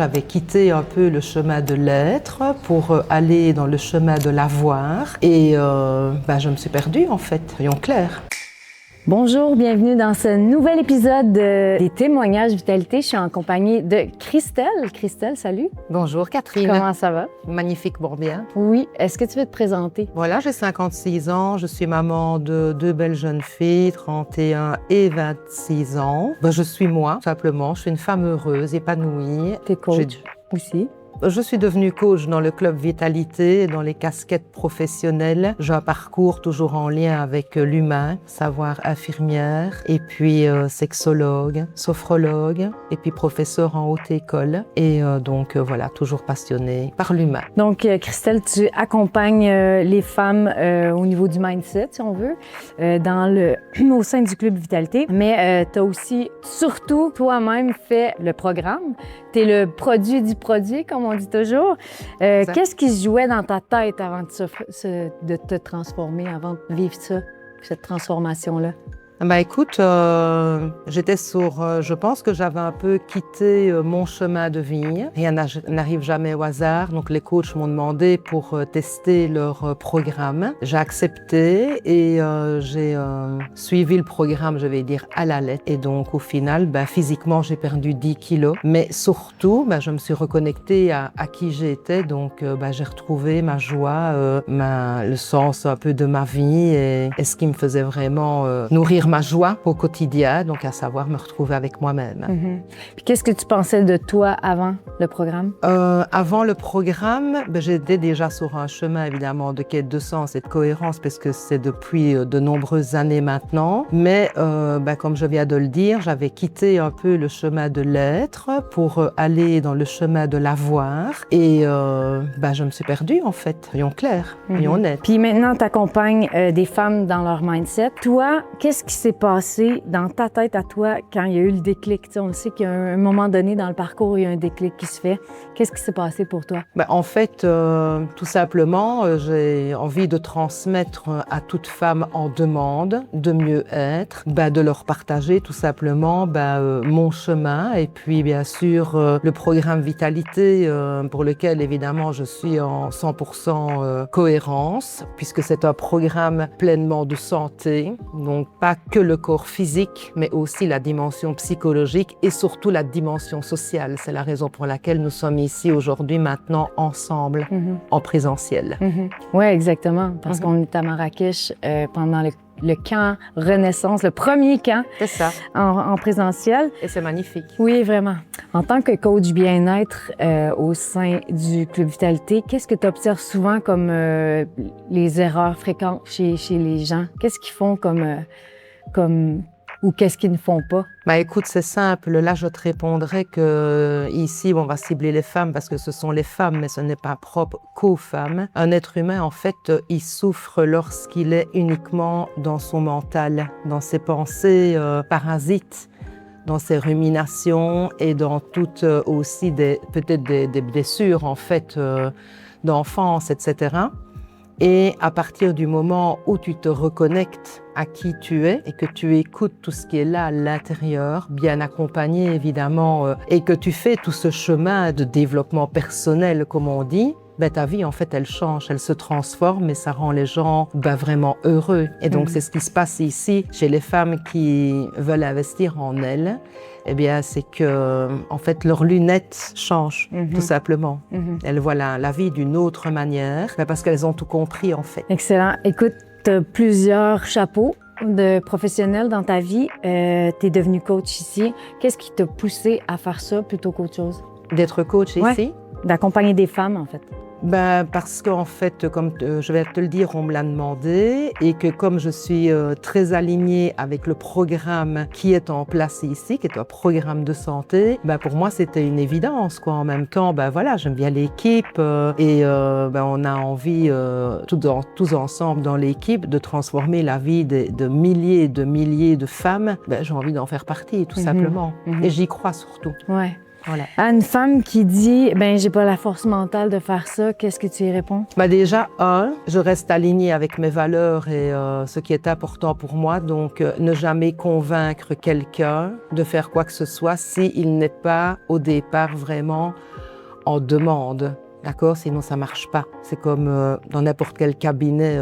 j'avais quitté un peu le chemin de l'être pour aller dans le chemin de l'avoir. Et je me suis perdue en fait, soyons clairs. Bonjour, bienvenue dans ce nouvel épisode des témoignages Vitalité. Je suis en compagnie de Christelle. Christelle, salut. Bonjour Catherine. Comment ça va? Magnifiquement bien. Oui, est-ce que tu veux te présenter? Voilà, j'ai 56 ans, je suis maman de 2 belles jeunes filles, 31 et 26 ans. Je suis moi, simplement, je suis une femme heureuse, épanouie. T'es coach aussi? Je suis devenue coach dans le club Vitalité, dans les casquettes professionnelles. J'ai un parcours toujours en lien avec l'humain, savoir infirmière, et puis sexologue, sophrologue, et puis professeur en haute école. Et donc voilà, toujours passionnée par l'humain. Donc Christelle, tu accompagnes les femmes au niveau du mindset, si on veut, au sein du club Vitalité. Mais tu as aussi, surtout, toi-même fait le programme. Tu es le produit du produit, comme on dit toujours. Qu'est-ce qui se jouait dans ta tête avant de te transformer, avant de vivre ça, cette transformation-là? Écoute, j'étais je pense que j'avais un peu quitté mon chemin de vie. Rien n'arrive jamais au hasard, donc les coachs m'ont demandé pour tester leur programme. J'ai accepté et j'ai suivi le programme, je vais dire, à la lettre. Et donc au final, physiquement, j'ai perdu 10 kilos. Mais surtout, je me suis reconnectée à qui j'étais. Donc j'ai retrouvé ma joie, le sens un peu de ma vie et ce qui me faisait vraiment nourrir ma joie au quotidien, donc à savoir me retrouver avec moi-même. Mm-hmm. Puis qu'est-ce que tu pensais de toi avant le programme? Avant le programme, j'étais déjà sur un chemin évidemment de quête de sens et de cohérence parce que c'est depuis de nombreuses années maintenant. Mais comme je viens de le dire, j'avais quitté un peu le chemin de l'être pour aller dans le chemin de l'avoir. Et je me suis perdue en fait, soyons clairs, soyons honnêtes. Puis maintenant, tu accompagnes des femmes dans leur mindset. Toi, qu'est-ce qui s'est passé dans ta tête à toi quand il y a eu le déclic? On le sait qu'il y a un moment donné dans le parcours où il y a un déclic qui se fait. Qu'est-ce qui s'est passé pour toi? En fait, tout simplement, j'ai envie de transmettre à toute femme en demande de mieux être, de leur partager tout simplement mon chemin et puis bien sûr le programme Vitalité pour lequel évidemment je suis en 100% cohérence puisque c'est un programme pleinement de santé, donc pas que le corps physique, mais aussi la dimension psychologique et surtout la dimension sociale. C'est la raison pour laquelle nous sommes ici aujourd'hui, maintenant, ensemble, en présentiel. Oui, exactement, parce qu'on est à Marrakech pendant le camp Renaissance, le premier camp. C'est ça. En présentiel. Et c'est magnifique. Oui, vraiment. En tant que coach bien-être au sein du Club Vitalité, qu'est-ce que tu observes souvent comme les erreurs fréquentes chez les gens? Qu'est-ce qu'ils font ou qu'est-ce qu'ils ne font pas? Écoute, c'est simple. Là, je te répondrai que ici, on va cibler les femmes parce que ce sont les femmes, mais ce n'est pas propre qu'aux femmes. Un être humain, en fait, il souffre lorsqu'il est uniquement dans son mental, dans ses pensées parasites, dans ses ruminations et dans toutes aussi peut-être des blessures, en fait, d'enfance, etc. Et à partir du moment où tu te reconnectes à qui tu es et que tu écoutes tout ce qui est là à l'intérieur, bien accompagné évidemment, et que tu fais tout ce chemin de développement personnel, comme on dit, ta vie, en fait, elle change, elle se transforme et ça rend les gens vraiment heureux. Et donc, c'est ce qui se passe ici chez les femmes qui veulent investir en elles. Eh bien, c'est que, en fait, leurs lunettes changent, tout simplement. Elles voient la vie d'une autre manière, parce qu'elles ont tout compris, en fait. Excellent. Écoute, tu as plusieurs chapeaux de professionnels dans ta vie. Tu es devenue coach ici. Qu'est-ce qui t'a poussé à faire ça plutôt qu'autre chose? D'être coach ici? D'accompagner des femmes, en fait. Parce qu'en fait, comme je vais te le dire, on me l'a demandé et que comme je suis très alignée avec le programme qui est en place ici, qui est un programme de santé, pour moi, c'était une évidence, quoi. En même temps, voilà, j'aime bien l'équipe et on a envie, tous ensemble dans l'équipe, de transformer la vie de milliers et de milliers de femmes. J'ai envie d'en faire partie, tout simplement. Et j'y crois surtout. Ouais. Voilà. À une femme qui dit « ben j'ai pas la force mentale de faire ça », qu'est-ce que tu y réponds? Déjà, je reste alignée avec mes valeurs et ce qui est important pour moi. Donc, ne jamais convaincre quelqu'un de faire quoi que ce soit s'il n'est pas au départ vraiment en demande. D'accord? Sinon, ça marche pas. C'est comme dans n'importe quel cabinet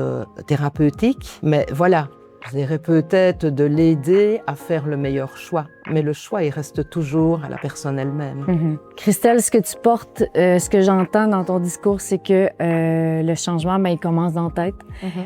thérapeutique. Mais voilà, je dirais peut-être de l'aider à faire le meilleur choix. Mais le choix, il reste toujours à la personne elle-même. Christelle, ce que tu portes, ce que j'entends dans ton discours, c'est que le changement, il commence dans la tête,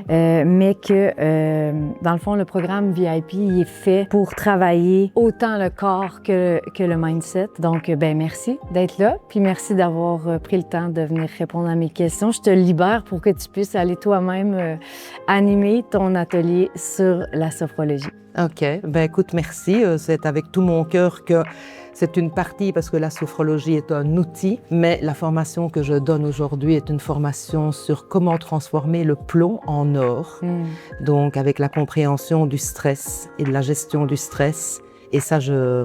mais que, dans le fond, le programme VIP, il est fait pour travailler autant le corps que le mindset. Donc, merci d'être là, puis merci d'avoir pris le temps de venir répondre à mes questions. Je te libère pour que tu puisses aller toi-même animer ton atelier sur la sophrologie. OK. Écoute, merci. C'est avec tout mon cœur que c'est une partie parce que la sophrologie est un outil, mais la formation que je donne aujourd'hui est une formation sur comment transformer le plomb en or. Donc, avec la compréhension du stress et de la gestion du stress. Et ça, je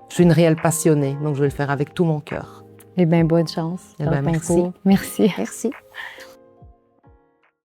suis une réelle passionnée, donc je vais le faire avec tout mon cœur. Bonne chance. Merci. Merci. Merci.